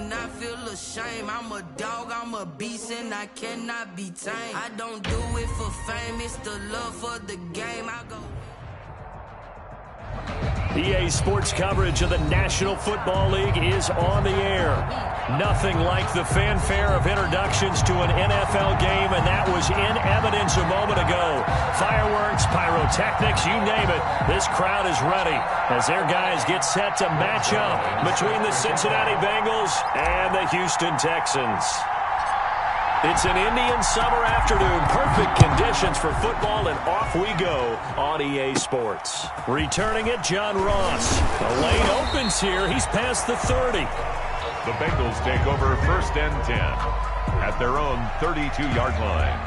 not feel ashamed. I'm a dog, I'm a beast, and I cannot be tamed. I don't do it for fame, it's the love for the game. I go. EA Sports coverage of the National Football League is on the air. Nothing like the fanfare of introductions to an NFL game, and that was in evidence a moment ago. Fireworks, pyrotechnics, you name it. This crowd is ready as their guys get set to match up between the Cincinnati Bengals and the Houston Texans. It's an Indian summer afternoon. Perfect conditions for football, and off we go on EA Sports. Returning it, John Ross. The lane opens here. He's past the 30. The Bengals take over 1st and 10 at their own 32-yard line.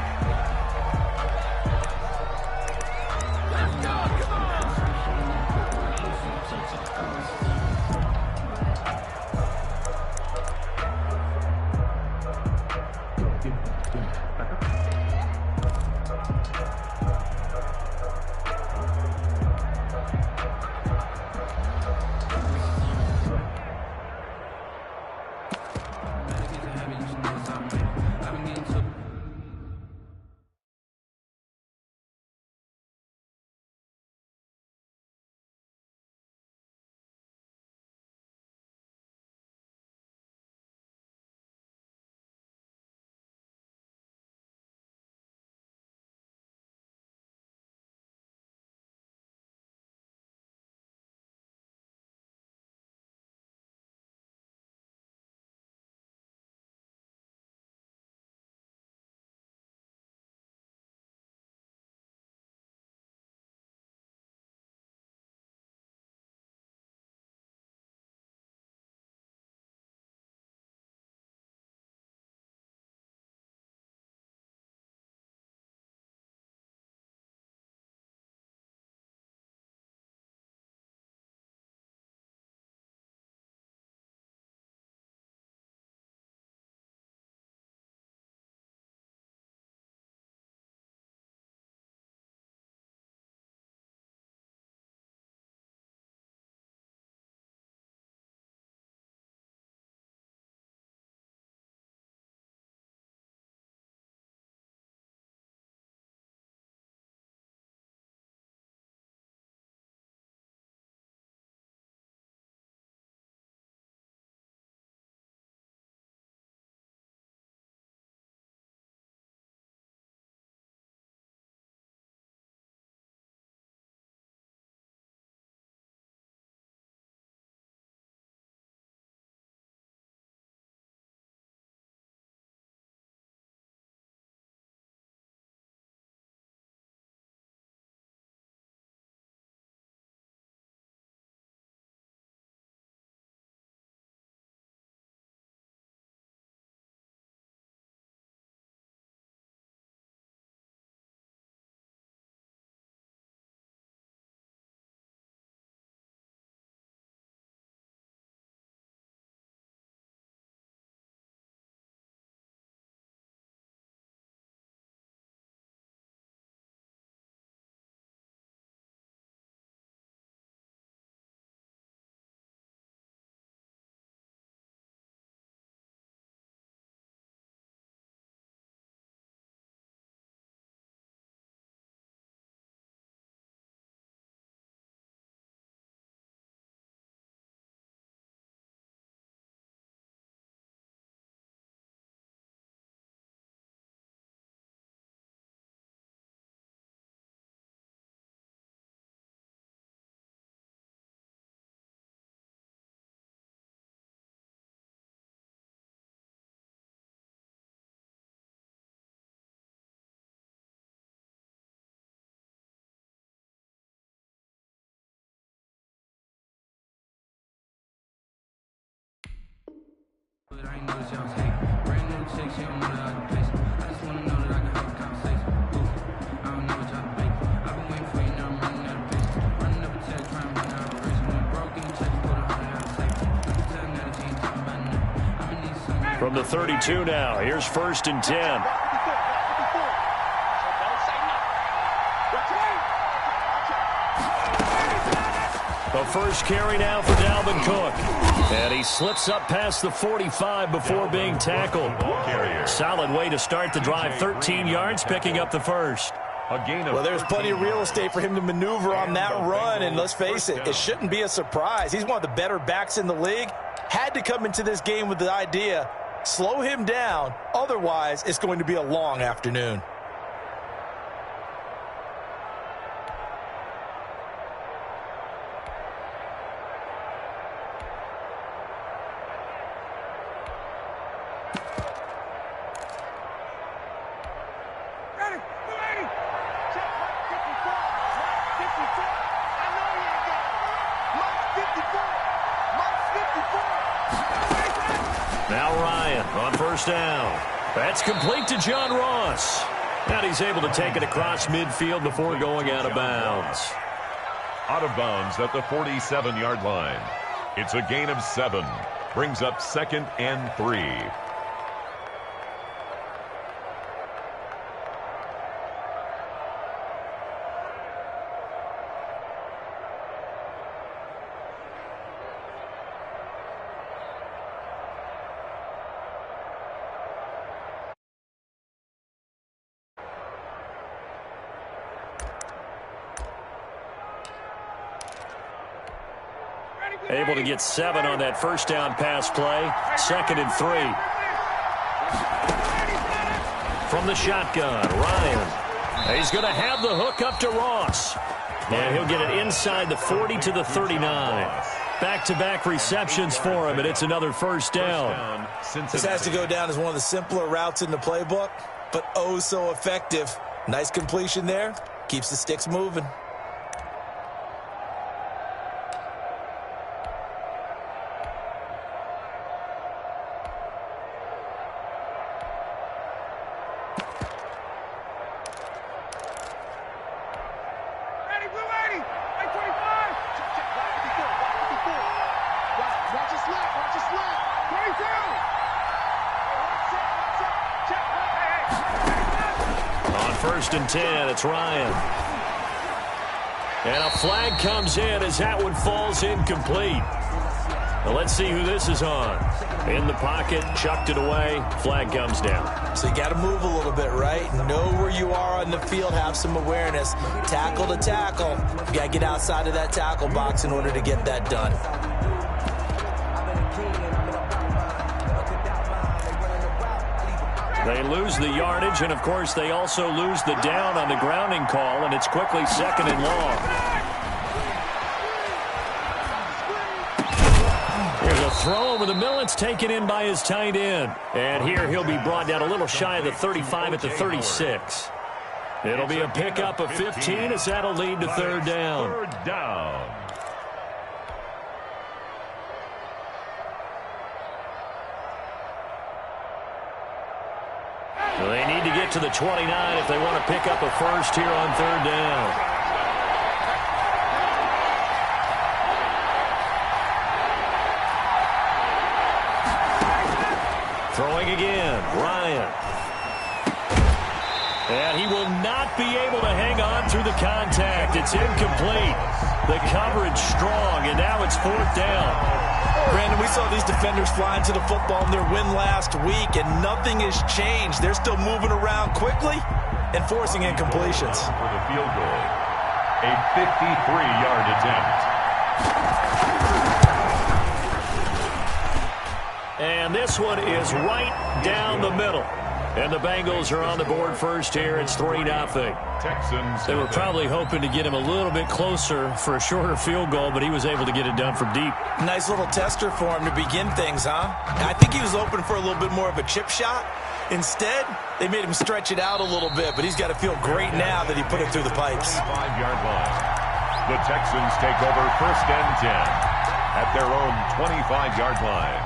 I ain't noticed y'all take brand new chicks, you don't know that I can place. I just wanna know that I can have a conversation. Ooh, I don't know what y'all debate. I've been waiting for you, now I'm running out of patience. Running up a check, trying to run out of race. When broke in the check, put 100 out of safety. Let me tell you that you ain't talking about nothing. I'm gonna need some. From the 32 now, here's 1st and 10. The first carry now for Dalvin Cook. And he slips up past the 45 before being tackled. Solid way to start the drive. 13 yards, picking up the first. Well, there's plenty of real estate for him to maneuver on that run, and let's face it, it shouldn't be a surprise. He's one of the better backs in the league. Had to come into this game with the idea, slow him down, otherwise it's going to be a long afternoon. Now Ryan on first down. That's complete to John Ross. And he's able to take it across midfield before going out of bounds. Out of bounds at the 47-yard line. It's a gain of 7. Brings up 2nd and 3. Able to get 7 on that first down pass play. 2nd and 3. From the shotgun, Ryan. He's going to have the hook up to Ross. And he'll get it inside the 40 to the 39. Back-to-back receptions for him, and it's another first down. This has to go down as one of the simpler routes in the playbook, but oh so effective. Nice completion there. Keeps the sticks moving. First and 10, it's Ryan. And a flag comes in as that one falls incomplete. Now let's see who this is on. In the pocket, chucked it away, flag comes down. So you got to move a little bit, right? Know where you are on the field, have some awareness. Tackle to tackle. You got to get outside of that tackle box in order to get that done. They lose the yardage, and, of course, they also lose the down on the grounding call, and it's quickly 2nd and long. Here's a throw over the middle. It's taken in by his tight end. And here he'll be brought down a little shy of the 35 at the 36. It'll be a pickup of 15 as that'll lead to 3rd down. 3rd down. They need to get to the 29 if they want to pick up a first here on 3rd down. Throwing again, Ryan. And he will not be able to hang on through the contact. It's incomplete. The coverage strong, and now it's 4th down. Brandon, we saw these defenders flying to the football in their win last week, and nothing has changed. They're still moving around quickly and forcing incompletions. For the field goal, a 53-yard attempt. And this one is right down the middle. And the Bengals are on the board first here. It's 3-0. Texans. They were probably hoping to get him a little bit closer for a shorter field goal, but he was able to get it done from deep. Nice little tester for him to begin things, huh? I think he was open for a little bit more of a chip shot. Instead, they made him stretch it out a little bit, but he's got to feel great now that he put it through the pipes. 5-yard line. The Texans take over 1st and 10 at their own 25-yard line.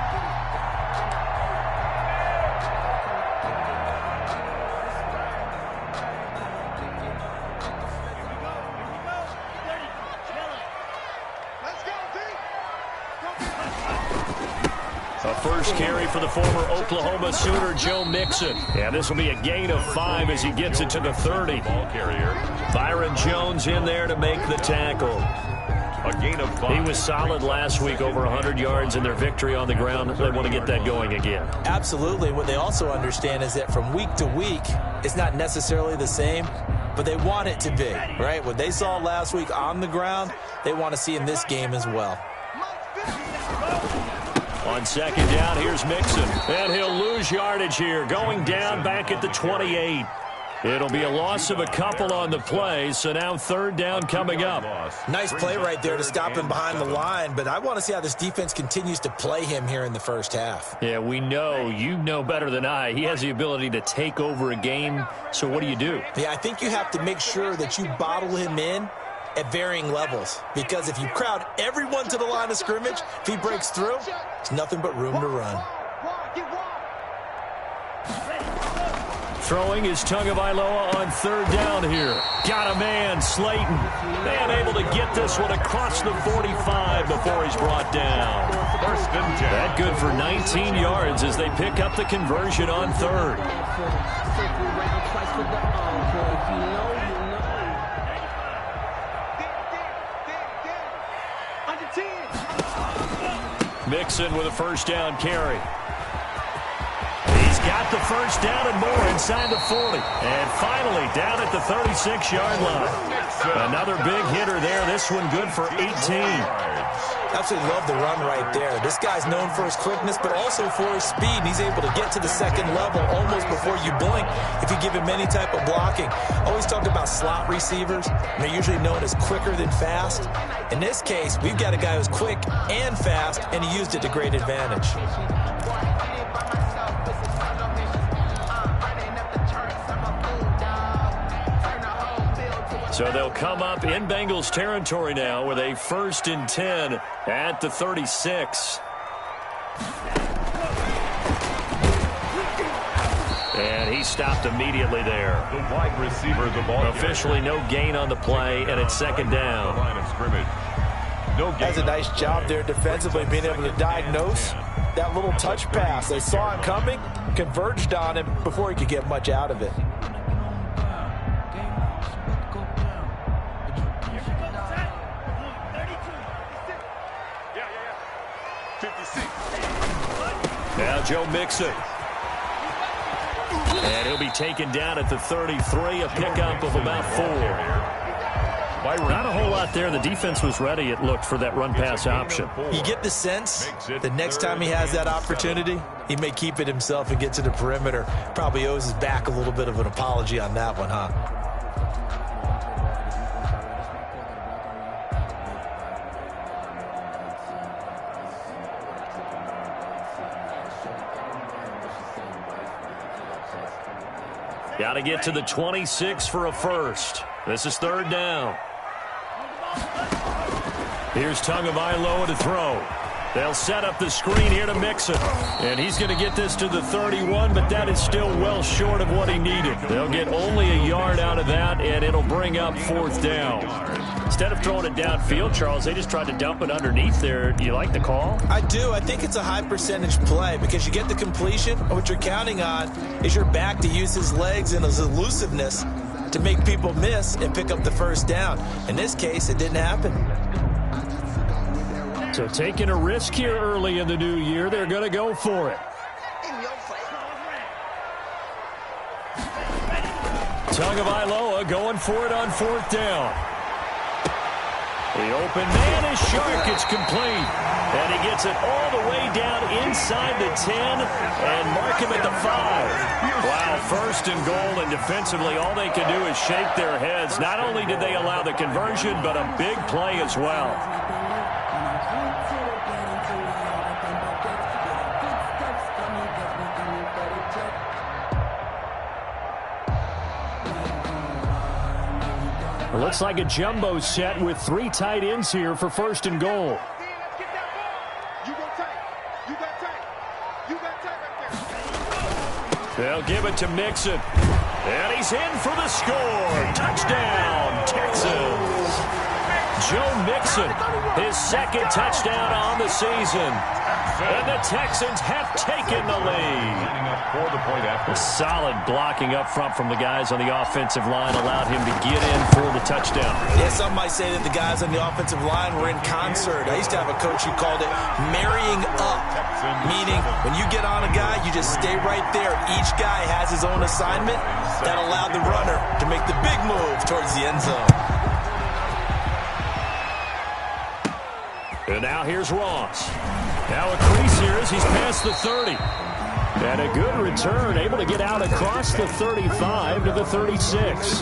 First carry for the former Oklahoma Sooner, Joe Mixon. And this will be a gain of 5 as he gets it to the 30. Ball carrier. Byron Jones in there to make the tackle. A gain of 5. He was solid last week, over 100 yards in their victory on the ground. They want to get that going again. Absolutely. What they also understand is that from week to week, it's not necessarily the same, but they want it to be, right? What they saw last week on the ground, they want to see in this game as well. On second down, here's Mixon. And he'll lose yardage here, going down back at the 28. It'll be a loss of a couple on the play, so now third down coming up. Nice play right there to stop him behind the line, but I want to see how this defense continues to play him here in the first half. Yeah, we know, you know better than I, he has the ability to take over a game, so what do you do? Yeah, I think you have to make sure that you bottle him in at varying levels, because if you crowd everyone to the line of scrimmage, if he breaks through, it's nothing but room to run. Throwing is Tagovailoa on third down here. Got a man, Slayton. Man able to get this one across the 45 before he's brought down. First and 10. That good for 19 yards as they pick up the conversion on third. Mixon with a first down carry. He's got the first down and more inside the 40. And finally down at the 36-yard line. Another big hitter there. This one good for 18. Absolutely love the run right there. This guy's known for his quickness, but also for his speed. He's able to get to the second level almost before you blink if you give him any type of blocking. Always talk about slot receivers. They're usually known as quicker than fast. In this case, we've got a guy who's quick and fast, and he used it to great advantage. So they'll come up in Bengals territory now with a 1st and 10 at the 36. And he stopped immediately there. The wide receiver, the ball. Officially no gain on the play, and it's second down. Line of scrimmage. No gain. That's a nice job there defensively, being able to diagnose that little touch pass. They saw him coming, converged on him before he could get much out of it. Now Joe Mixon. And he'll be taken down at the 33, a pickup of about 4. Not a whole lot there. The defense was ready, it looked, for that run-pass option. You get the sense the next time he has that opportunity, he may keep it himself and get to the perimeter. Probably owes his back a little bit of an apology on that one, huh? Got to get to the 26 for a first. This is third down. Here's Tagovailoa to throw. They'll set up the screen here to Mixon. And he's going to get this to the 31, but that is still well short of what he needed. They'll get only a yard out of that, and it'll bring up 4th down. Instead of throwing it downfield, Charles, they just tried to dump it underneath there. Do you like the call? I do. I think it's a high percentage play because you get the completion. And what you're counting on is your back to use his legs and his elusiveness to make people miss and pick up the first down. In this case, it didn't happen. So taking a risk here early in the new year, they're going to go for it. Tagovailoa going for it on 4th down. The open man is Shark. It's complete. And he gets it all the way down inside the 10 and mark him at the 5. Wow, 1st and goal, and defensively all they can do is shake their heads. Not only did they allow the conversion, but a big play as well. It looks like a jumbo set with 3 tight ends here for 1st and goal. They'll give it to Mixon. And he's in for the score. Touchdown, Texans. Joe Mixon, his 2nd touchdown on the season. And the Texans have taken the lead. For the point after. Solid blocking up front from the guys on the offensive line allowed him to get in for the touchdown. Yeah, some might say that the guys on the offensive line were in concert. I used to have a coach who called it marrying up, meaning when you get on a guy, you just stay right there. Each guy has his own assignment. That allowed the runner to make the big move towards the end zone. And now here's Ross. Now a crease here as he's past the 30. And a good return, able to get out across the 35 to the 36.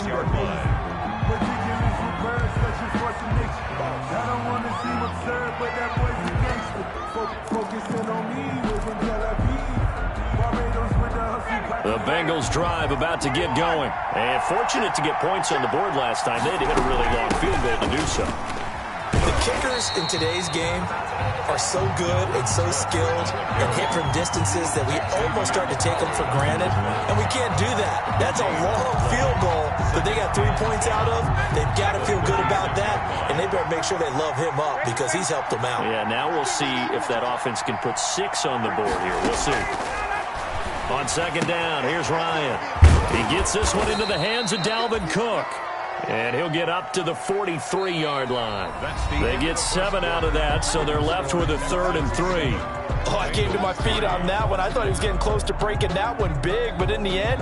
The Bengals drive about to get going. And fortunate to get points on the board last time. They had to hit a really long field goal to do so. The kickers in today's game are so good and so skilled and hit from distances that we almost start to take them for granted, and we can't do that. That's a long field goal that they got 3 points out of. They've got to feel good about that, and they better make sure they love him up because he's helped them out. Yeah, now we'll see if that offense can put 6 on the board here. We'll see. On second down, here's Ryan. He gets this one into the hands of Dalvin Cook. And he'll get up to the 43-yard line. They get 7 out of that, so they're left with a 3rd and 3. Oh, I came to my feet on that one. I thought he was getting close to breaking that one big, but in the end,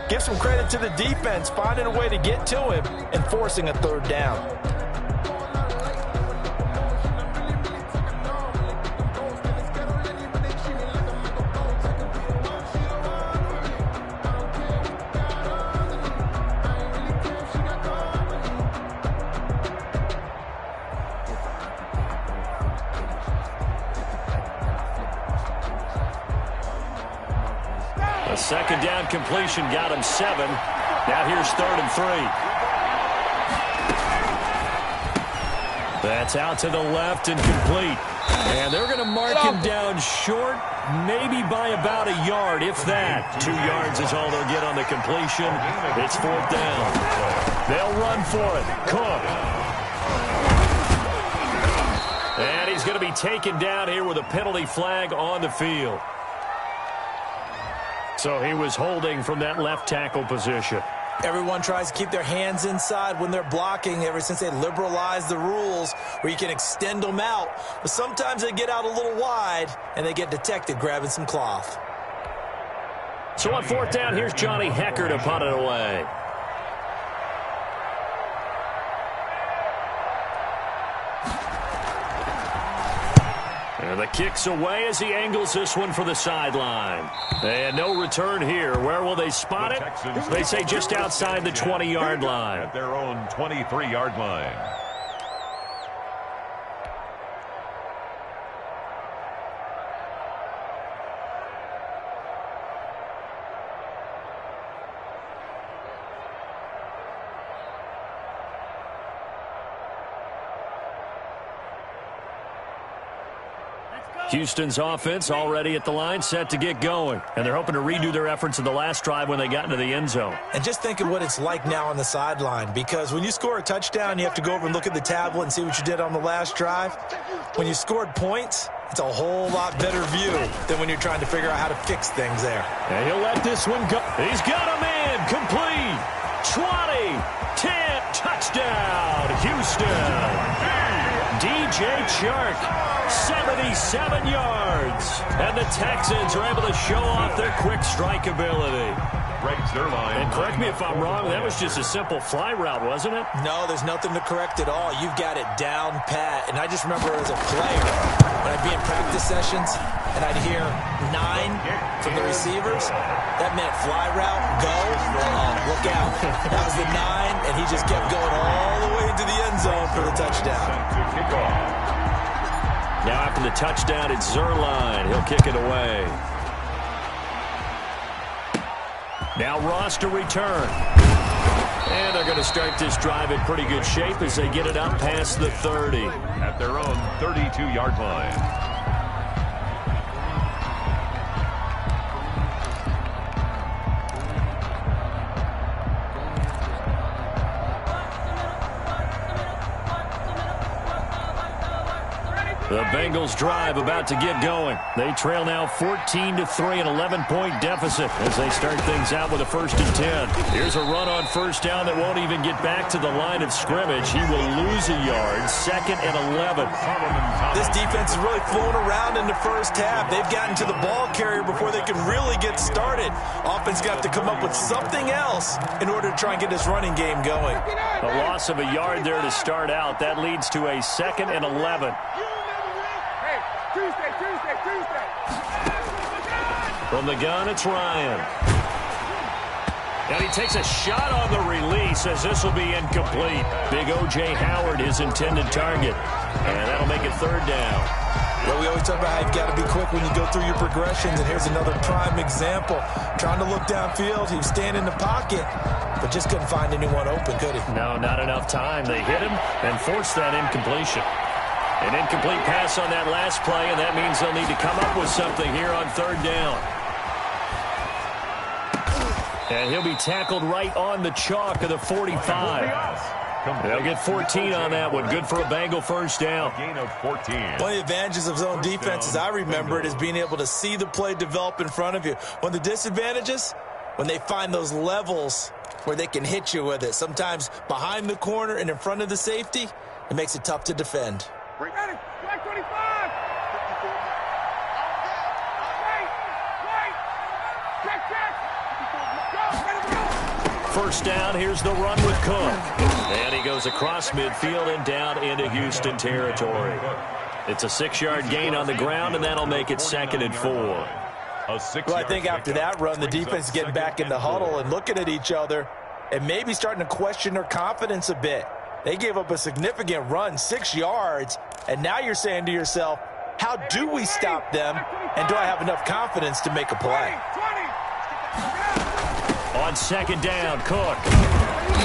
give some credit to the defense, finding a way to get to him and forcing a 3rd down. A second down completion got him 7. Now here's 3rd and 3. That's out to the left and complete. And they're going to mark him down short, maybe by about a yard, if that. 2 yards is all they'll get on the completion. It's 4th down. They'll run for it. Cook. And he's going to be taken down here with a penalty flag on the field. So he was holding from that left tackle position. Everyone tries to keep their hands inside when they're blocking ever since they liberalized the rules where you can extend them out. But sometimes they get out a little wide and they get detected grabbing some cloth. So on 4th down, here's Johnny Hecker to punt it away. And the kick's away as he angles this one for the sideline. And no return here. Where will they spot it? They say just outside the 20-yard line. At their own 23-yard line. Houston's offense already at the line, set to get going. And they're hoping to redo their efforts in the last drive when they got into the end zone. And just think of what it's like now on the sideline, because when you score a touchdown, you have to go over and look at the tablet and see what you did on the last drive. When you scored points, it's a whole lot better view than when you're trying to figure out how to fix things there. And he'll let this one go. He's got him in. Complete. 20. 10. Touchdown. Houston. DJ Chark, 77 yards. And the Texans are able to show off their quick strike ability. And correct me if I'm wrong, that was just a simple fly route, wasn't it? No, there's nothing to correct at all. You've got it down pat. And I just remember as a player, when I'd be in practice sessions and I'd hear 9 from the receivers, that meant fly route, go, look out. That was the 9, and he just kept going all the way into the end zone for the touchdown. Now after the touchdown, it's Zuerlein. He'll kick it away. Now Ross to return. And they're going to start this drive in pretty good shape as they get it up past the 30. At their own 32-yard line. The Bengals drive about to get going. They trail now 14-3, an 11-point deficit as they start things out with a 1st and 10. Here's a run on 1st down that won't even get back to the line of scrimmage. He will lose a yard, 2nd and 11. This defense is really flown around in the first half. They've gotten to the ball carrier before they can really get started. Offense got to come up with something else in order to try and get this running game going. A loss of a yard there to start out. That leads to a 2nd and 11. Tuesday. From the gun, it's Ryan. And he takes a shot on the release as this will be incomplete. Big O.J. Howard, his intended target. And that'll make it 3rd down. Yeah, we always talk about how you've got to be quick when you go through your progressions, and here's another prime example. Trying to look downfield, he was standing in the pocket, but just couldn't find anyone open, could he? No, not enough time. They hit him and forced that incompletion. An incomplete pass on that last play, and that means they'll need to come up with something here on 3rd down. And he'll be tackled right on the chalk of the 45. They'll get 14 on that one. Good for a Bengal 1st down. Gain of 14. One of the advantages of zone defense, as I remember it, is being able to see the play develop in front of you. One of the disadvantages, when they find those levels where they can hit you with it. Sometimes behind the corner and in front of the safety, it makes it tough to defend. Ready, flag 25. Check. 1st down, here's the run with Cook. And he goes across midfield and down into Houston territory. It's a 6-yard gain on the ground, and that'll make it 2nd and 4. Well, I think after that run, the defense is getting back in the huddle and looking at each other and maybe starting to question their confidence a bit. They gave up a significant run, 6 yards, and now you're saying to yourself, how do we stop them, and do I have enough confidence to make a play? On 2nd down, Cook.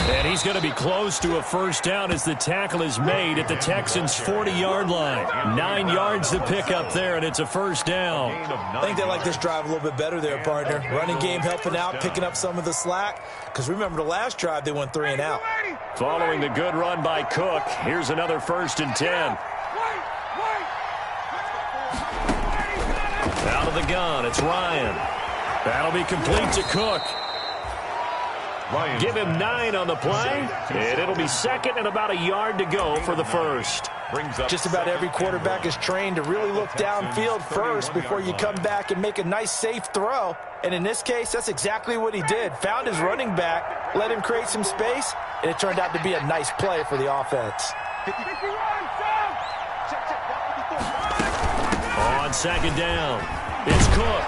And he's going to be close to a 1st down as the tackle is made at the Texans' 40-yard line. 9 yards to pick up there, and it's a 1st down. I think they like this drive a little bit better there, partner. Running game helping out, picking up some of the slack. Because remember, the last drive, they went 3 and out. Following the good run by Cook, here's another 1st and 10. Out of the gun, it's Ryan. That'll be complete to Cook. Give him 9 on the play, and it'll be 2nd and about a yard to go for the 1st. Just about every quarterback is trained to really look downfield first before you come back and make a nice, safe throw. And in this case, that's exactly what he did. Found his running back, let him create some space, and it turned out to be a nice play for the offense. On 2nd down, it's Cook.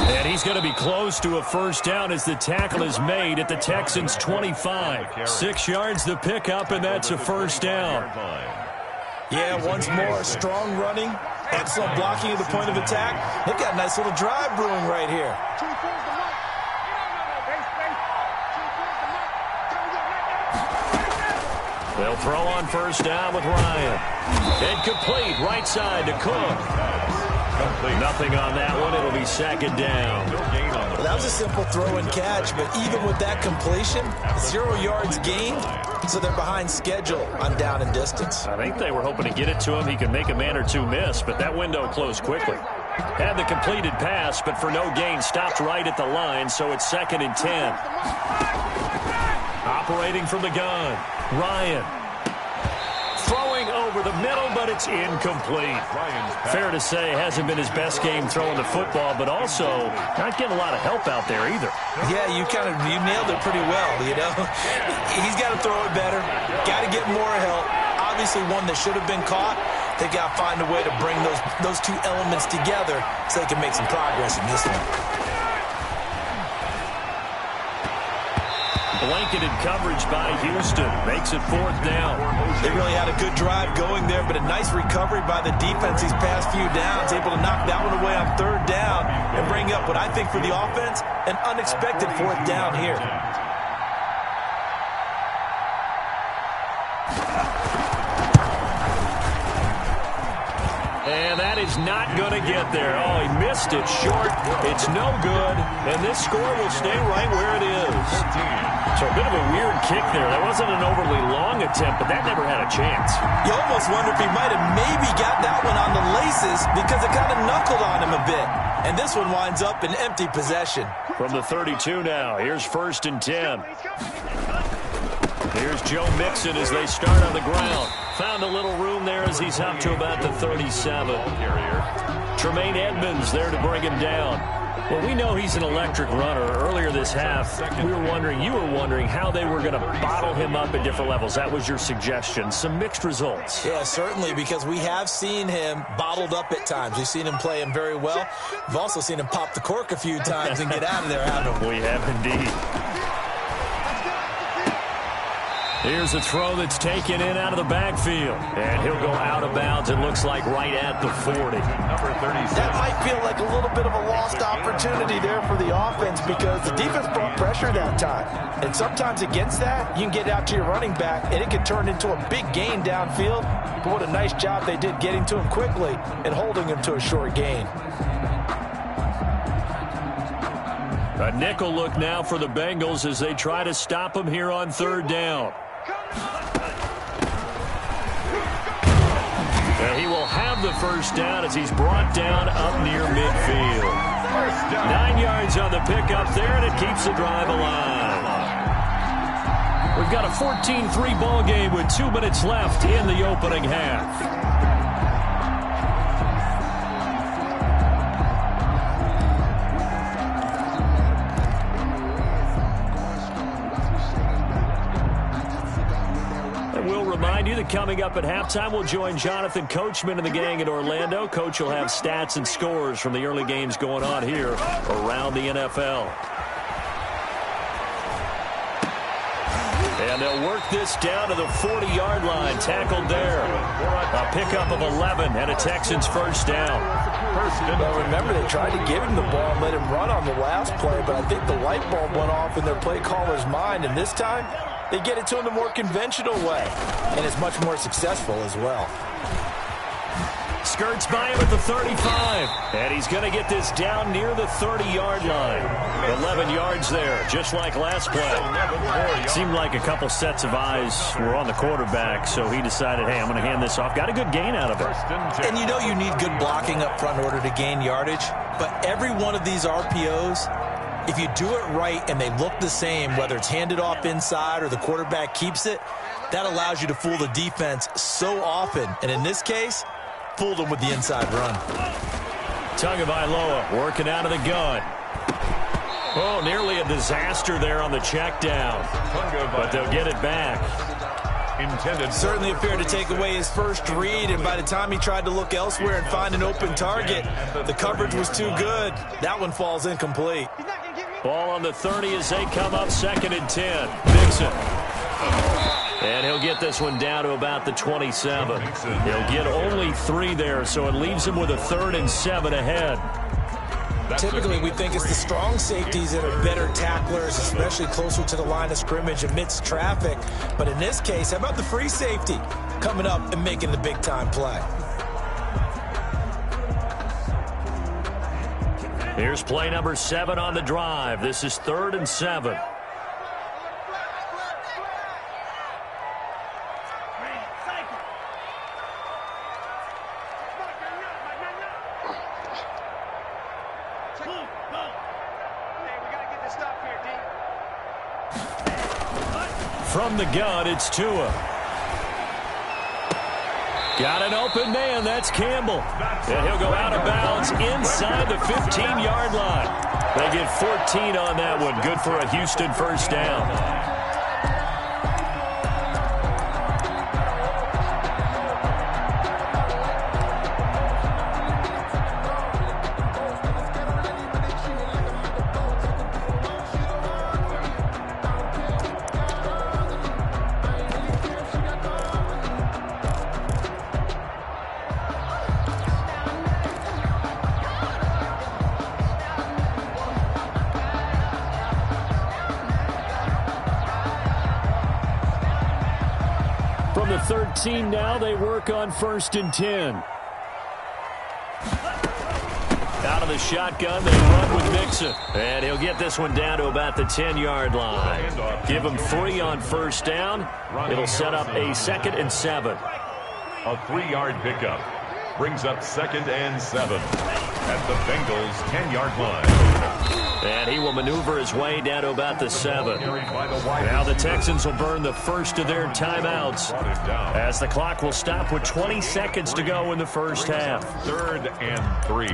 And he's going to be close to a 1st down as the tackle is made at the Texans' 25. 6 yards to pick up, and that's a 1st down. Yeah, once more, strong running, excellent blocking at the point of attack. They've got a nice little drive brewing right here. They'll throw on 1st down with Ryan. And complete, right side to Cook. Nothing on that one. It'll be 2nd down. Well, that was a simple throw and catch, but even with that completion, 0 yards gained, so they're behind schedule on down and distance. I think they were hoping to get it to him. He could make a man or two miss, but that window closed quickly. Had the completed pass, but for no gain, stopped right at the line, so it's 2nd and 10. Operating from the gun, Ryan. Throwing over the middle, but it's incomplete. Fair to say, hasn't been his best game throwing the football, but also not getting a lot of help out there either. Yeah, you nailed it pretty well, you know. He's got to throw it better, got to get more help. Obviously one that should have been caught. They got to find a way to bring those 2 elements together so they can make some progress in this one. Blanketed coverage by Houston makes it 4th down. They really had a good drive going there, but a nice recovery by the defense these past few downs, able to knock that one away on 3rd down and bring up what I think for the offense, an unexpected 4th down here. And that is not going to get there. Oh, he missed it short. It's no good. And this score will stay right where it is. So a bit of a weird kick there. That wasn't an overly long attempt, but that never had a chance. You almost wonder if he might have maybe got that one on the laces because it kind of knuckled on him a bit. And this one winds up in empty possession. From the 32 now, here's 1st and 10. Here's Joe Mixon as they start on the ground. Found a little room there as he's up to about the 37. Tremaine Edmonds there to bring him down. Well, we know he's an electric runner. Earlier this half, you were wondering how they were going to bottle him up at different levels. That was your suggestion. Some mixed results. Yeah, certainly, because we have seen him bottled up at times. We've seen him play him very well. We've also seen him pop the cork a few times and get out of there, haven't we? We have indeed. Here's a throw that's taken in out of the backfield. And he'll go out of bounds, it looks like, right at the 40. Number 36. That might feel like a little bit of a lost opportunity there for the offense because the defense brought pressure that time. And sometimes against that, you can get out to your running back, and it can turn into a big gain downfield. But what a nice job they did getting to him quickly and holding him to a short gain. A nickel look now for the Bengals as they try to stop him here on 3rd down. And he will have the 1st down as he's brought down up near midfield. 9 yards on the pickup there, and it keeps the drive alive. We've got a 14-3 ball game with 2 minutes left in the opening half. Remind you that coming up at halftime, we'll join Jonathan Coachman and the gang in Orlando. Coach will have stats and scores from the early games going on here around the NFL. And they'll work this down to the 40-yard line. Tackled there. A pickup of 11 and a Texans 1st down. Well, remember, they tried to give him the ball and let him run on the last play, but I think the light bulb went off in their play caller's mind, and this time they get it to him the more conventional way, and it's much more successful as well. Skirts by him at the 35, and he's going to get this down near the 30-yard line. 11 yards there, just like last play. Seemed like a couple sets of eyes were on the quarterback, so he decided, hey, I'm going to hand this off. Got a good gain out of it. And you know you need good blocking up front in order to gain yardage, but every one of these RPOs, if you do it right and they look the same, whether it's handed off inside or the quarterback keeps it, that allows you to fool the defense so often. And in this case, fooled them with the inside run. Tagovailoa working out of the gun. Oh, nearly a disaster there on the check down. But they'll get it back. Certainly appeared to take away his first read, and by the time he tried to look elsewhere and find an open target, the coverage was too good. That one falls incomplete. Ball on the 30 as they come up 2nd and 10. Mixon. And he'll get this one down to about the 27. He'll get only 3 there, so it leaves him with a 3rd and 7 ahead. Typically, we think it's the strong safeties that are better tacklers, especially closer to the line of scrimmage amidst traffic. But in this case, how about the free safety coming up and making the big-time play? Here's play number 7 on the drive. This is 3rd and 7. From the gun, it's Tua. Got an open man. That's Campbell. And he'll go out of bounds inside the 15-yard line. They get 14 on that one. Good for a Houston 1st down. From the 13 now, they work on 1st and 10. Out of the shotgun, they run with Mixon. And he'll get this one down to about the 10-yard line. Give him 3 on first down. It'll set up a 2nd and 7. A 3-yard pickup brings up 2nd and 7 at the Bengals' 10-yard line. And he will maneuver his way down to about the 7. Now the Texans will burn the first of their timeouts as the clock will stop with 20 seconds to go in the first half. 3rd and 3.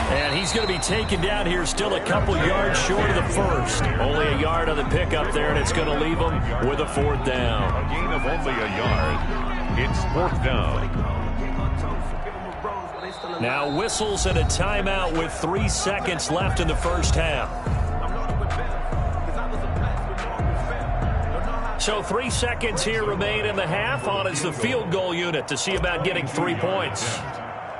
And he's going to be taken down here still a couple yards short of the first. Only a yard on the pickup there, and it's going to leave him with a 4th down. A gain of only a yard. It's 4th down. Now whistles and a timeout with 3 seconds left in the first half. So 3 seconds here remain in the half on as the field goal unit to see about getting 3 points.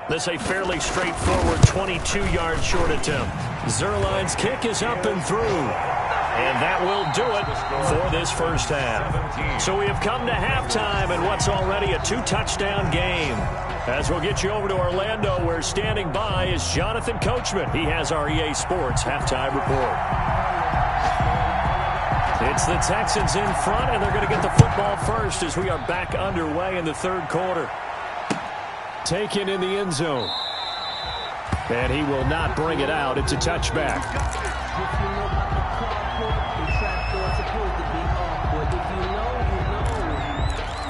This a fairly straightforward 22-yard short attempt. Zerline's kick is up and through. And that will do it for this first half. So we have come to halftime in what's already a 2-touchdown game. As we'll get you over to Orlando, where standing by is Jonathan Coachman. He has our EA Sports halftime report. It's the Texans in front, and they're going to get the football first as we are back underway in the 3rd quarter. Taken in the end zone. And he will not bring it out. It's a touchback.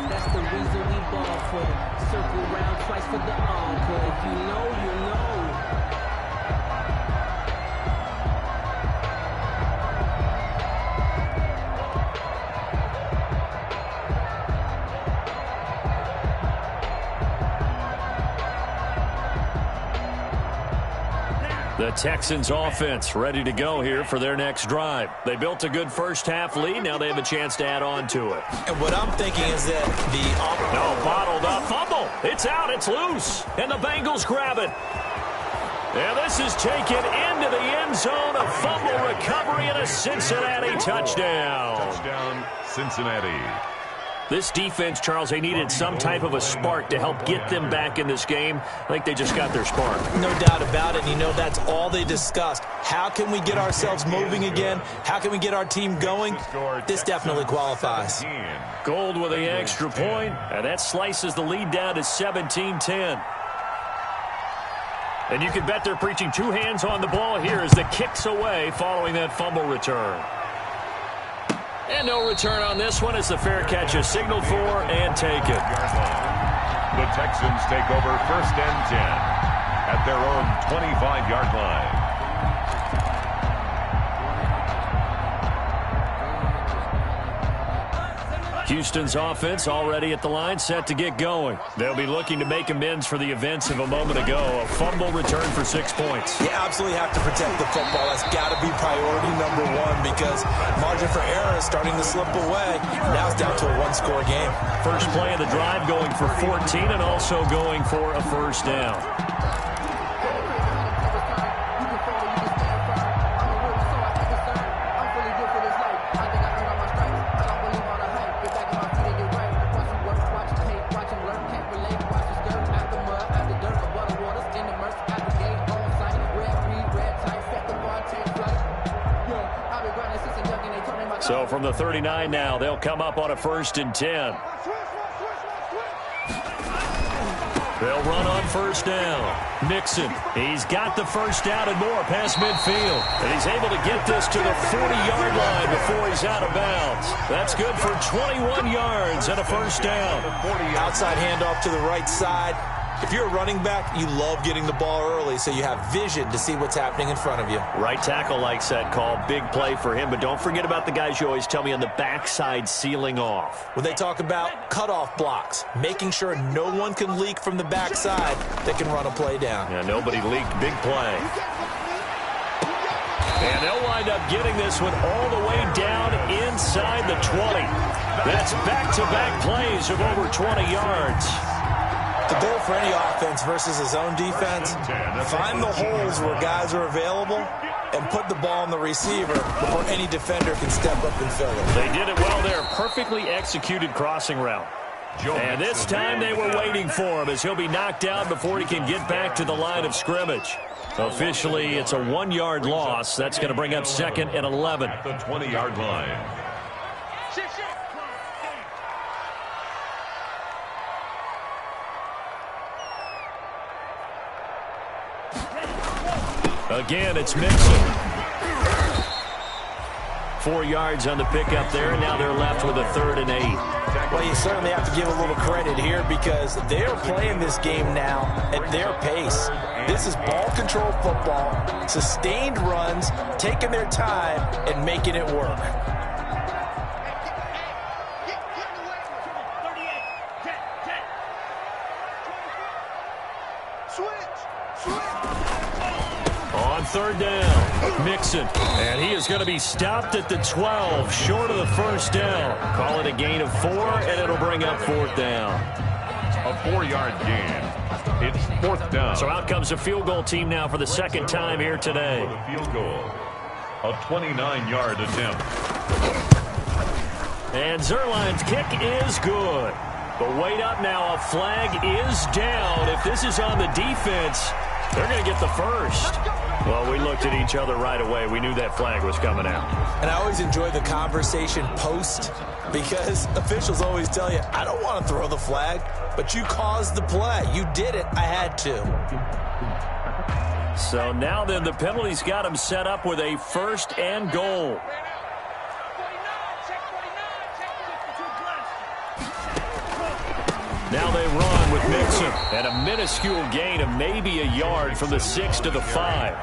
That's the reason we ball for the circle round twice for the encore. If you know, you know. The Texans offense ready to go here for their next drive. They built a good first half lead. Now they have a chance to add on to it. And what I'm thinking is that bottled up fumble. It's out. It's loose. And the Bengals grab it. And this is taken into the end zone. A fumble recovery and a Cincinnati touchdown. Touchdown, Cincinnati. This defense, Charles, they needed some type of a spark to help get them back in this game. I think they just got their spark. No doubt about it. You know, that's all they discussed. How can we get ourselves moving again? How can we get our team going? This definitely qualifies. Gold with the extra point, and that slices the lead down to 17-10. And you can bet they're preaching 2 hands on the ball here as the kick's away following that fumble return. And no return on this one as the fair catch is signaled for and taken. The Texans take over 1st and 10 at their own 25-yard line. Houston's offense already at the line, set to get going. They'll be looking to make amends for the events of a moment ago. A fumble return for 6 points. You absolutely have to protect the football. That's got to be priority number 1 because margin for error is starting to slip away. Now it's down to a 1-score game. First play of the drive going for 14 and also going for a first down. So from the 39 now, they'll come up on a 1st and 10. They'll run on first down. Mixon, he's got the first down and more past midfield. And he's able to get this to the 40-yard line before he's out of bounds. That's good for 21 yards and a first down. Outside handoff to the right side. If you're a running back, you love getting the ball early so you have vision to see what's happening in front of you. Right tackle likes that call. Big play for him. But don't forget about the guys you always tell me on the backside sealing off. When they talk about cutoff blocks, making sure no one can leak from the backside that can run a play down. Yeah, nobody leaked. Big play. And they'll wind up getting this one all the way down inside the 20. That's back-to-back plays of over 20 yards. The goal for any offense versus his own defense, find the holes where guys are available and put the ball on the receiver before any defender can step up and fill it. They did it well there. Perfectly executed crossing route. And this time they were waiting for him as he'll be knocked out before he can get back to the line of scrimmage. Officially, it's a 1-yard loss. That's going to bring up 2nd and 11. At the 20-yard line. Again, it's Mixon. 4 yards on the pickup there, and now they're left with a 3rd and 8. Well, you certainly have to give a little credit here because they're playing this game now at their pace. This is ball control football, sustained runs, taking their time, and making it work. On 3rd down, Mixon, and he is going to be stopped at the 12, short of the 1st down. Call it a gain of 4, and it'll bring up 4th down. A 4-yard gain. It's 4th down. So out comes a field goal team now for the 2nd time here today. For the field goal. A 29-yard attempt. And Zerline's kick is good. The weight up now, a flag is down. If this is on the defense, they're going to get the first. Well, we looked at each other right away. We knew that flag was coming out. And I always enjoy the conversation post because officials always tell you, I don't want to throw the flag, but you caused the play. You did it. I had to. So now then the penalty's got him set up with a 1st and goal. Now they run with Mixon, and a minuscule gain of maybe a yard from the 6 to the 5.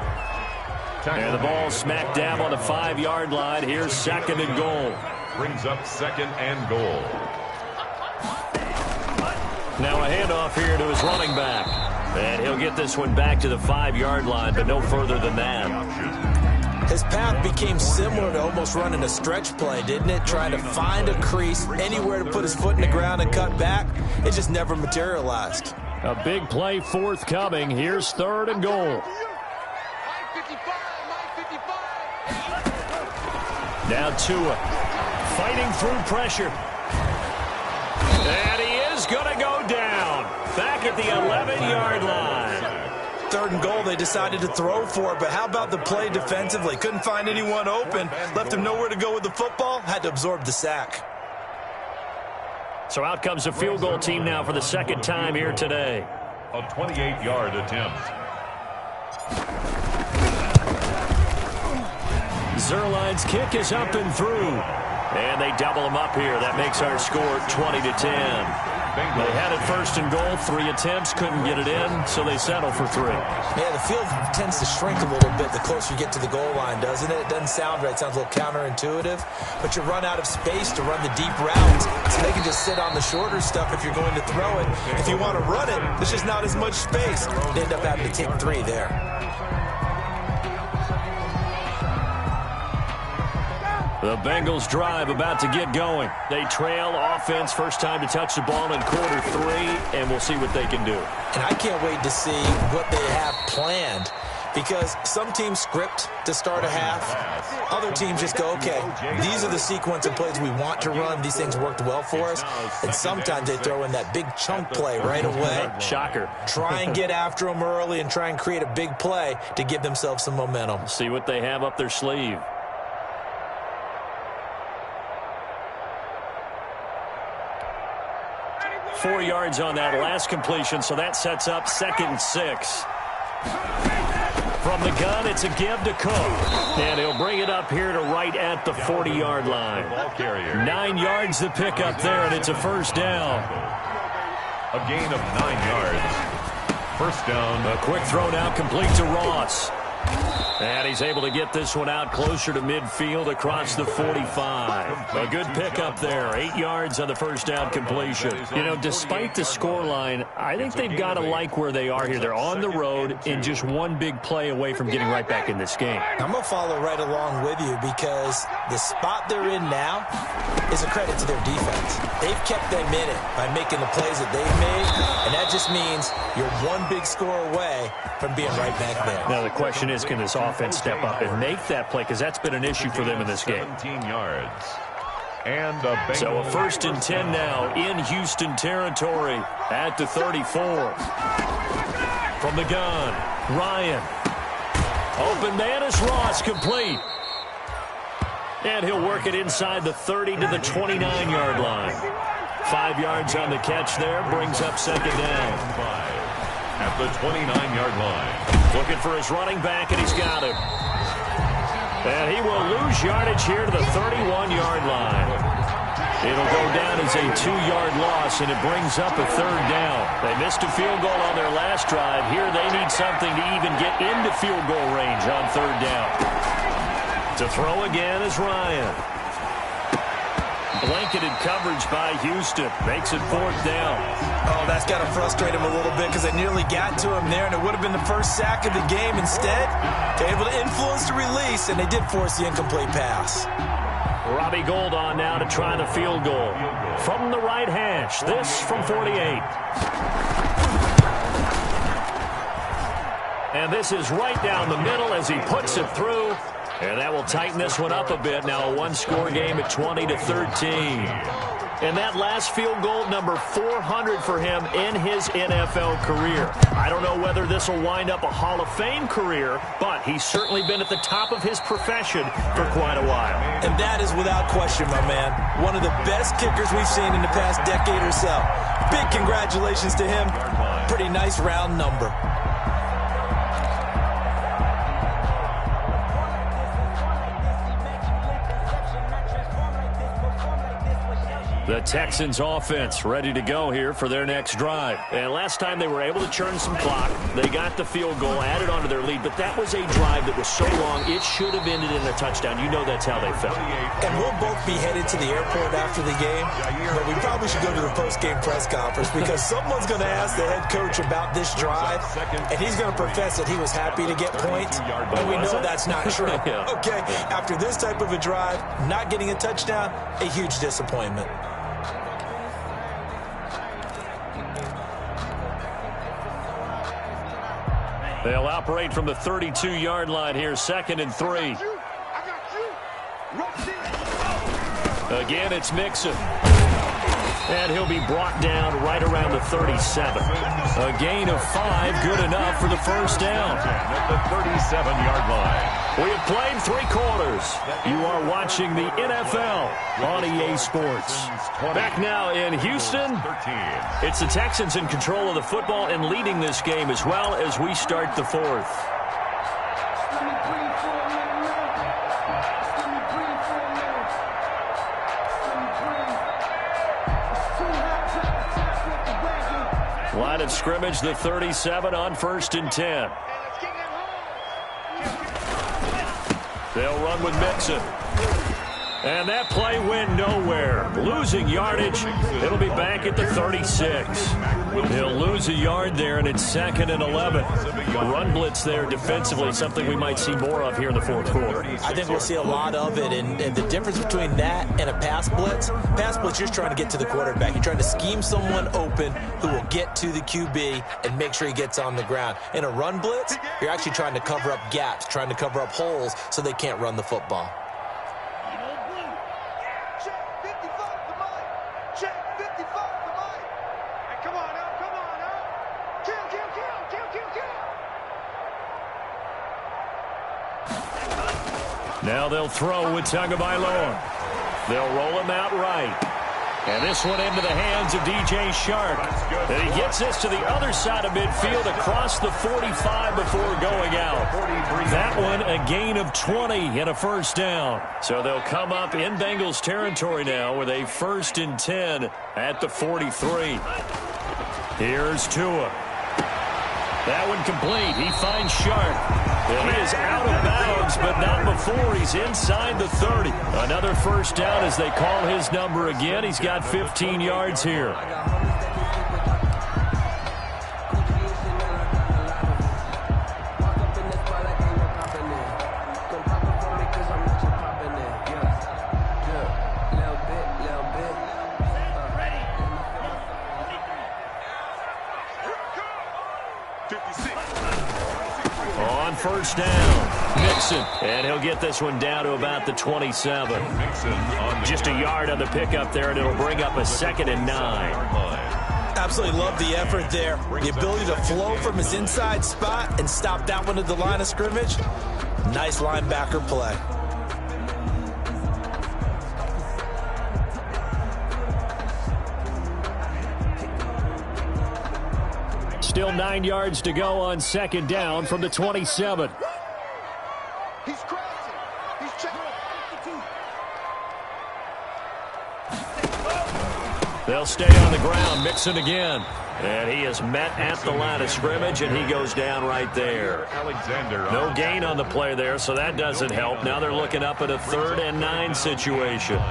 And the ball smack dab on the 5-yard line. Here's 2nd and goal. Brings up 2nd and goal. Now a handoff here to his running back. And he'll get this one back to the 5-yard line, but no further than that. His path became similar to almost running a stretch play, didn't it? Trying to find a crease, anywhere to put his foot in the ground and cut back. It just never materialized. A big play forthcoming. Here's 3rd and goal. Now Tua fighting through pressure. And he is going to go down. Back at the 11-yard line. 3rd and goal, they decided to throw for it, but how about the play defensively? Couldn't find anyone open, left him nowhere to go with the football, had to absorb the sack. So out comes a field goal team now for the 2nd time here today. A 28-yard attempt. Zerline's kick is up and through. And they double him up here. That makes our score 20-10. They had it 1st and goal, 3 attempts, couldn't get it in, so they settle for 3. Yeah, the field tends to shrink a little bit the closer you get to the goal line, doesn't it? It doesn't sound right. It sounds a little counterintuitive, but you run out of space to run the deep routes, so they can just sit on the shorter stuff if you're going to throw it. If you want to run it, there's just not as much space. They end up having to take 3 there. The Bengals drive about to get going. They trail offense, first time to touch the ball in quarter 3, and we'll see what they can do. And I can't wait to see what they have planned because some teams script to start a half. Other teams just go, okay, these are the sequence of plays we want to run. These things worked well for us. And sometimes they throw in that big chunk play right away. Shocker. Try and get after them early and try and create a big play to give themselves some momentum. See what they have up their sleeve. Four yards on that last completion, so that sets up 2nd and 6. From the gun, it's a give to Cook. And he'll bring it up here to right at the 40-yard line. 9 yards to pick up there, and it's a 1st down. A gain of 9 yards. 1st down. A quick throw now complete to Ross. And he's able to get this one out closer to midfield across the 45. A good pickup there. 8 yards on the first down completion. You know, despite the scoreline, I think they've got to like where they are here. They're on the road and just one big play away from getting right back in this game. I'm going to follow right along with you because the spot they're in now is a credit to their defense. They've kept them in it by making the plays that they've made, and that just means you're one big score away from being right back there. Now the question is, can this offense step up and make that play? Because that's been an issue for them in this game. 17 yards. And so a 1st and 10 now in Houston territory at the 34. From the gun, Ryan. Open man is Ross, complete. And he'll work it inside the 30 to the 29-yard line. 5 yards on the catch there, brings up 2nd down. At the 29-yard line. Looking for his running back, and he's got him. And he will lose yardage here to the 31-yard line. It'll go down as a 2-yard loss, and it brings up a 3rd down. They missed a field goal on their last drive. Here they need something to even get into field goal range on 3rd down. To throw again is Ryan. Blanketed coverage by Houston. Makes it 4th down. Oh, that's got to frustrate him a little bit because they nearly got to him there, and it would have been the first sack of the game. Instead, they're able to influence the release, and they did force the incomplete pass. Robbie Gould on now to try the field goal. From the right hash, this from 48. And this is right down the middle as he puts it through. And that will tighten this one up a bit. Now a one-score game at 20-13. And that last field goal, number 400 for him in his NFL career. I don't know whether this will wind up a Hall of Fame career, but he's certainly been at the top of his profession for quite a while. And that is without question, my man. One of the best kickers we've seen in the past decade or so. Big congratulations to him. Pretty nice round number. The Texans offense ready to go here for their next drive. And last time they were able to churn some clock. They got the field goal, added onto their lead, but that was a drive that was so long it should have ended in a touchdown. You know that's how they felt. And we'll both be headed to the airport after the game, but we probably should go to the post-game press conference because someone's going to ask the head coach about this drive, and he's going to profess that he was happy to get points, and we know that's not true. Yeah. Okay, after this type of a drive, not getting a touchdown, a huge disappointment. They'll operate from the 32-yard line here, 2nd and 3. Again, it's Mixon. And he'll be brought down right around the 37. A gain of 5, good enough for the first down. At the 37-yard line. We have played 3 quarters. You are watching the NFL on EA Sports. Back now in Houston, it's the Texans in control of the football and leading this game as well as we start the 4th. Line of scrimmage, the 37 on 1st and 10. They'll run with Mixon. And that play went nowhere. Losing yardage. It'll be back at the 36. He'll lose a yard there, and it's 2nd and 11. Run blitz there defensively, something we might see more of here in the 4th quarter. I think we'll see a lot of it, and the difference between that and a pass blitz, you're just trying to get to the quarterback. You're trying to scheme someone open who will get to the QB and make sure he gets on the ground. In a run blitz, you're actually trying to cover up gaps, trying to cover up holes so they can't run the football. Now they'll throw with Tagovailoa. They'll roll him out right. And this one into the hands of DJ Shark. And he gets this to the other side of midfield across the 45 before going out. That one a gain of 20 and a first down. So they'll come up in Bengals territory now with a 1st and 10 at the 43. Here's Tua. That one complete. He finds Sharp. And he is out of bounds, but not before he's inside the 30. Another first down as they call his number again. He's got 15 yards here. On first down, Mixon, and he'll get this one down to about the 27. Just a yard on the pickup there, and it'll bring up a 2nd and 9. Absolutely love the effort there. The ability to flow from his inside spot and stop that one at the line of scrimmage. Nice linebacker play. Still 9 yards to go on 2nd down from the 27. He's crazy. He's checking. They'll stay on the ground. Mixon again. And he is met at the line of scrimmage, and he goes down right there. No gain on the play there, so that doesn't help. Now they're looking up at a 3rd and 9 situation.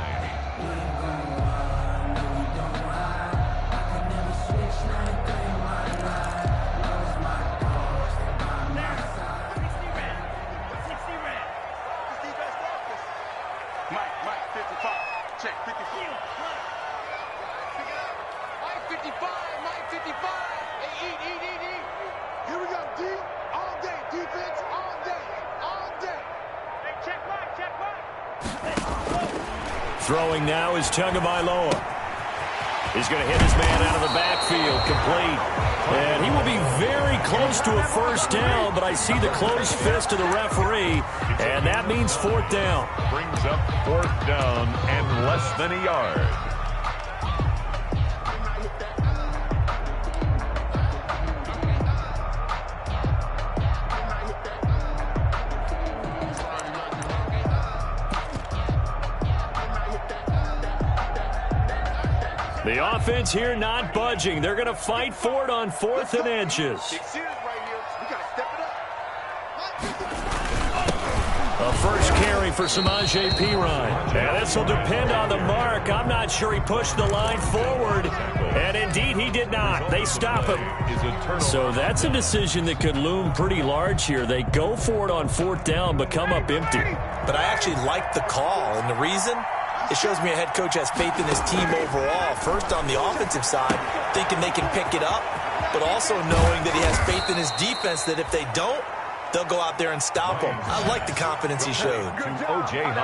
Throwing now is Tagovailoa. He's going to hit his man out of the backfield, complete. And he will be very close to a first down, but I see the closed fist of the referee, and that means 4th down. Brings up 4th down and less than a yard. The offense here not budging. They're going to fight for it on 4th and inches. A first carry for Samaje Perine. And this will depend on the mark. I'm not sure he pushed the line forward. And indeed, he did not. They stop him. So that's a decision that could loom pretty large here. They go for it on 4th down, but come up empty. But I actually like the call, and the reason? It shows me a head coach has faith in his team overall. First, on the offensive side, thinking they can pick it up, but also knowing that he has faith in his defense that if they don't, they'll go out there and stop him. I like the confidence he showed.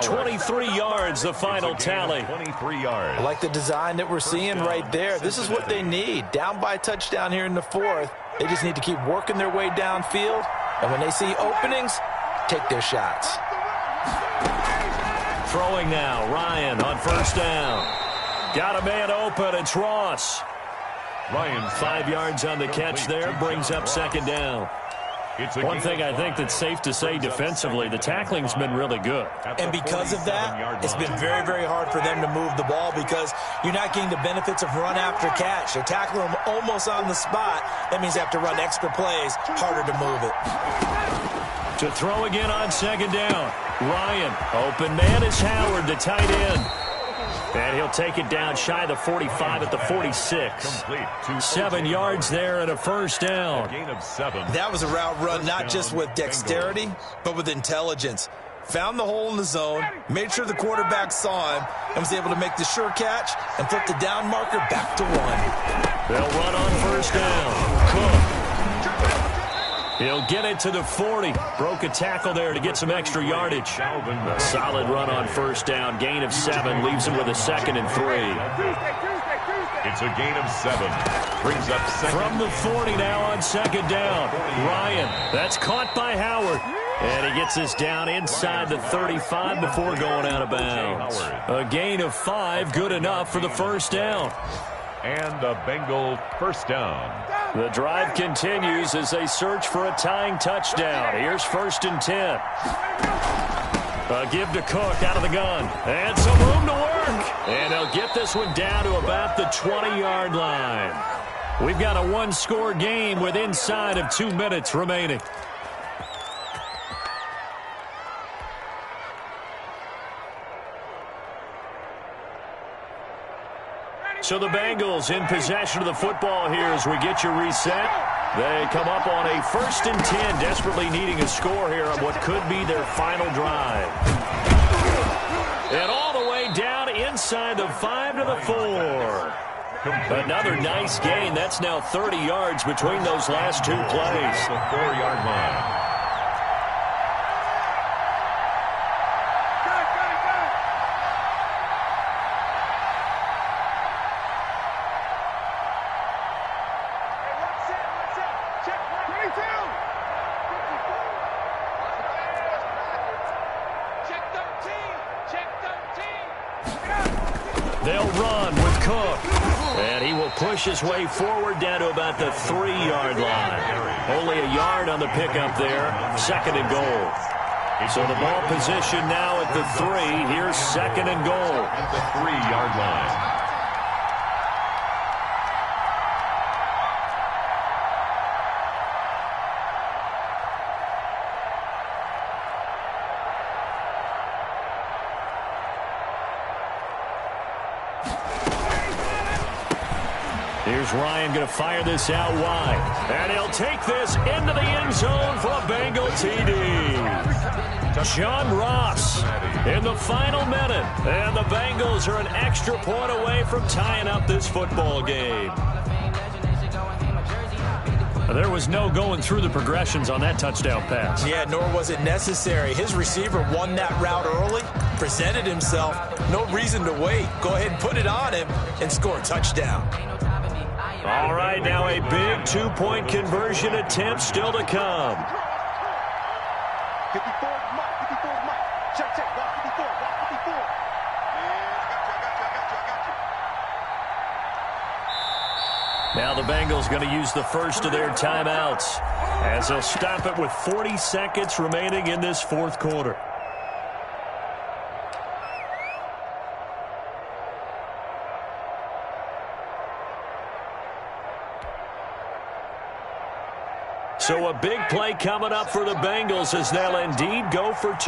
23 yards, the final tally. 23 yards. I like the design that we're seeing right there. This is what they need. Down by a touchdown here in the 4th. They just need to keep working their way downfield, and when they see openings, take their shots. Throwing now, Ryan on first down. Got a man open, it's Ross. Ryan 5 yards on the catch there, brings up 2nd down. One thing I think that's safe to say defensively, the tackling's been really good. And because of that, it's been very, very hard for them to move the ball because you're not getting the benefits of run after catch. They're tackling them almost on the spot. That means they have to run extra plays, harder to move it. To throw again on 2nd down. Ryan, open man is Howard, the tight end. And he'll take it down shy of the 45 at the 46. 7 yards there and a first down. Gain of 7. That was a route run not just with dexterity, but with intelligence. Found the hole in the zone, made sure the quarterback saw him, and was able to make the sure catch and flip the down marker back to 1. They'll run on first down. Cook. He'll get it to the 40. Broke a tackle there to get some extra yardage. A solid run on first down. Gain of 7. Leaves him with a 2nd and 3. It's a gain of 7. Brings up 2nd. From the 40 now on 2nd down. Ryan. That's caught by Howard. And he gets us down inside the 35 before going out of bounds. A gain of 5. Good enough for the first down. And a Bengal first down. The drive continues as they search for a tying touchdown. Here's 1st and 10. A give to Cook out of the gun. And some room to work. And they'll get this one down to about the 20-yard line. We've got a one-score game with inside of 2 minutes remaining. So the Bengals in possession of the football here as we get you reset. They come up on a 1st and 10, desperately needing a score here on what could be their final drive. And all the way down inside the 5 to the 4. Another nice gain. That's now 30 yards between those last 2 plays. The 4-yard line. They'll run with Cook. And he will push his way forward down to about the 3-yard line. Only a yard on the pickup there. 2nd and goal. So the ball position now at the 3. Here's 2nd and goal. At the 3-yard line. Here's Ryan going to fire this out wide. And he'll take this into the end zone for a Bengal TD. John Ross in the final minute. And the Bengals are an extra point away from tying up this football game. There was no going through the progressions on that touchdown pass. Yeah, nor was it necessary. His receiver won that route early, presented himself. No reason to wait. Go ahead and put it on him and score a touchdown. All right, now a big 2-point conversion attempt still to come. 54, Mike. 54, Mike. Check, block 54, block 54. Yeah, I got you. Now the Bengals going to use the first of their timeouts as they'll stop it with 40 seconds remaining in this 4th quarter. So a big play coming up for the Bengals as they'll indeed go for 2.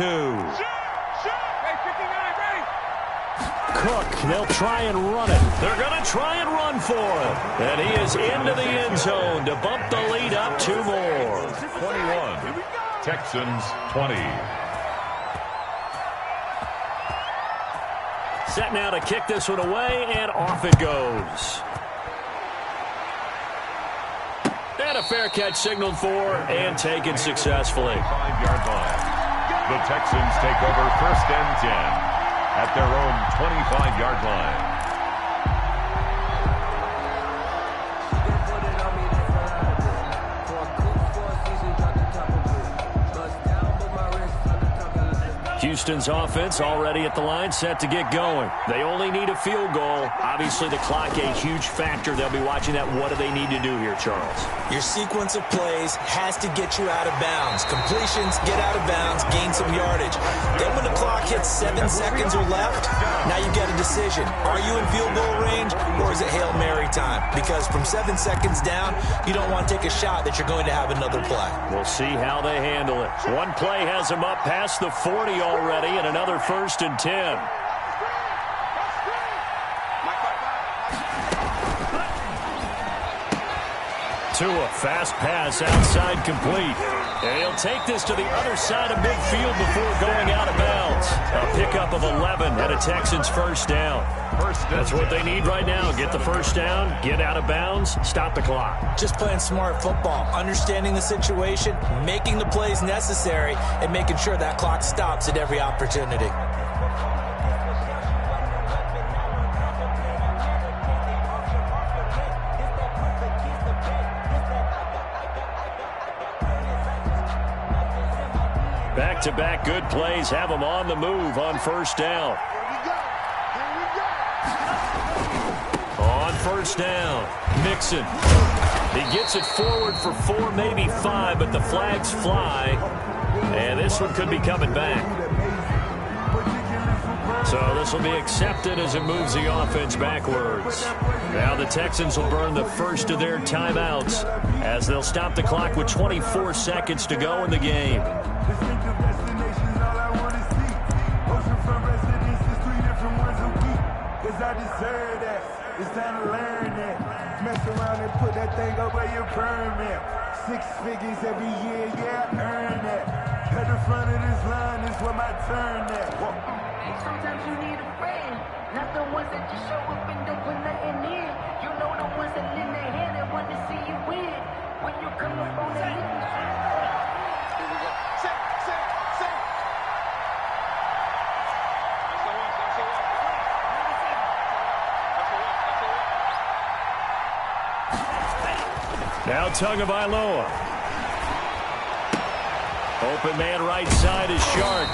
Cook, they'll try and run it. They're going to try and run for it. And he is into the end zone to bump the lead up 2 more. 21, Texans 20. Set now to kick this one away, and off it goes. And a fair catch signaled for and taken successfully. 5-yard line. The Texans take over 1st and 10 at their own 25-yard line. Houston's offense already at the line, set to get going. They only need a field goal. Obviously, the clock a huge factor. They'll be watching that. What do they need to do here, Charles? Your sequence of plays has to get you out of bounds. Completions, get out of bounds, gain some yardage. Then when the clock hits 7 seconds or left, now you get a decision. Are you in field goal range, or is it Hail Mary time? Because from 7 seconds down, you don't want to take a shot that you're going to have another play. We'll see how they handle it. One play has them up past the 40 already, and another 1st and 10. Tua, fast pass outside complete. And he'll take this to the other side of midfield before going out of bounds. A pickup of 11 and a Texans 1st down. That's what they need right now. Get the 1st down, get out of bounds, stop the clock. Just playing smart football, understanding the situation, making the plays necessary, and making sure that clock stops at every opportunity. Back-to-back good plays have them on the move on 1st down. On 1st down, Mixon. He gets it forward for 4, maybe 5, but the flags fly. And this one could be coming back. So this will be accepted as it moves the offense backwards. Now the Texans will burn the first of their timeouts as they'll stop the clock with 24 seconds to go in the game. I deserve that. It's time to learn that. Mess around and put that thing over your permit. 6 figures every year, yeah, I earn that. At the front of this line is where my turn at. Sometimes you need a friend, not the ones that just show up and don't put nothing in. You know the ones that lend their hand and want to see you win. When you come up on that here we go. Set. Now Tagovailoa. Open man right side is Shark.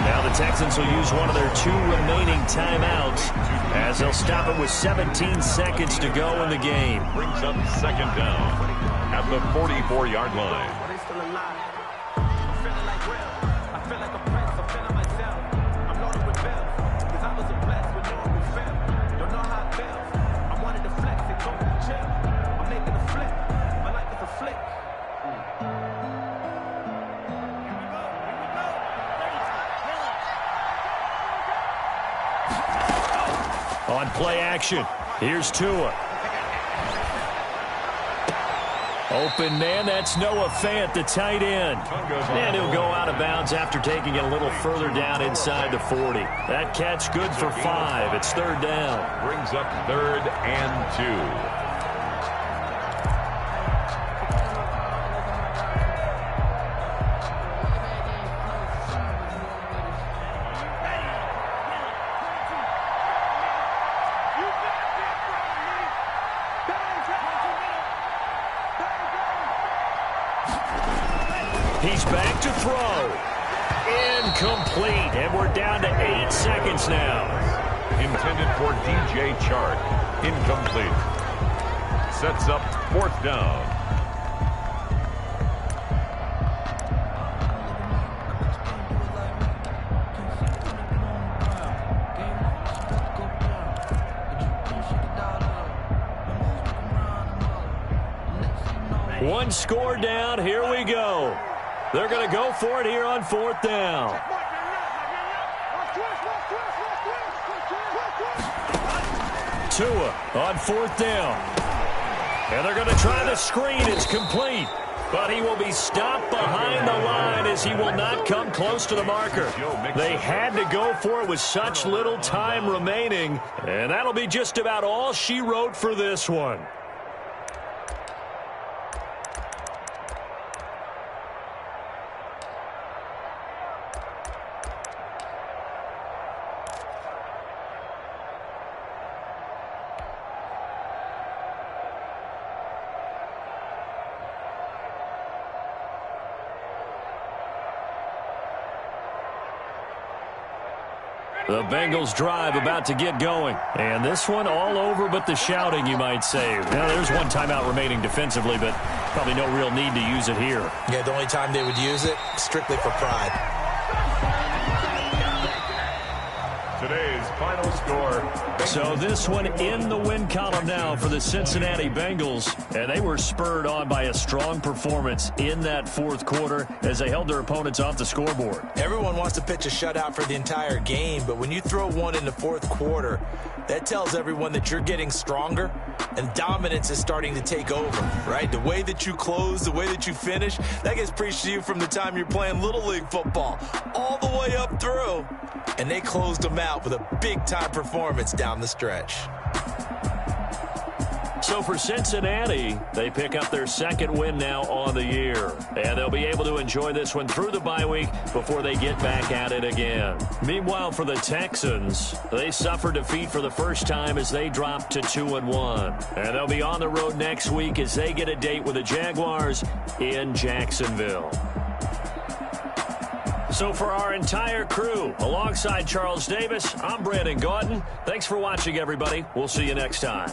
Now the Texans will use one of their 2 remaining timeouts as they'll stop it with 17 seconds to go in the game. Brings up second down at the 44-yard line. They still alive. I'm feeling like real. I feel like a prince. I'm feeling myself. I'm loaded with bills. Cause I was a blessed with no one feel. Don't know how it feels. I wanted to flex and go to chill. I'm making a flip. My life is a flick. On play action, here's Tua. Open man, that's Noah Fant, the tight end. And he'll go out of bounds after taking it a little further down inside the 40. That catch good for 5. It's third down. Brings up 3rd and 2. He's back to throw. Incomplete. And we're down to 8 seconds now. Intended for DJ Chark. Incomplete. Sets up 4th down. One score down. Here we go. They're going to go for it here on 4th down. Tua on 4th down. And they're going to try the screen. It's complete. But he will be stopped behind the line as he will not come close to the marker. They had to go for it with such little time remaining. And that'll be just about all she wrote for this one. The Bengals drive about to get going. And this one all over but the shouting, you might say. Now, there's one timeout remaining defensively, but probably no real need to use it here. Yeah, the only time they would use it, strictly for pride. Today's final score. So this one in the win column now for the Cincinnati Bengals. And they were spurred on by a strong performance in that 4th quarter as they held their opponents off the scoreboard. Everyone wants to pitch a shutout for the entire game, but when you throw one in the 4th quarter, that tells everyone that you're getting stronger and dominance is starting to take over, right? The way that you close, the way that you finish, that gets preached to you from the time you're playing Little League football all the way up through. And they closed them out with a big-time performance down the stretch. So for Cincinnati, they pick up their 2nd win now on the year. And they'll be able to enjoy this one through the bye week before they get back at it again. Meanwhile, for the Texans, they suffered defeat for the first time as they dropped to 2-1. And they'll be on the road next week as they get a date with the Jaguars in Jacksonville. So for our entire crew, alongside Charles Davis, I'm Brandon Gaudin. Thanks for watching, everybody. We'll see you next time.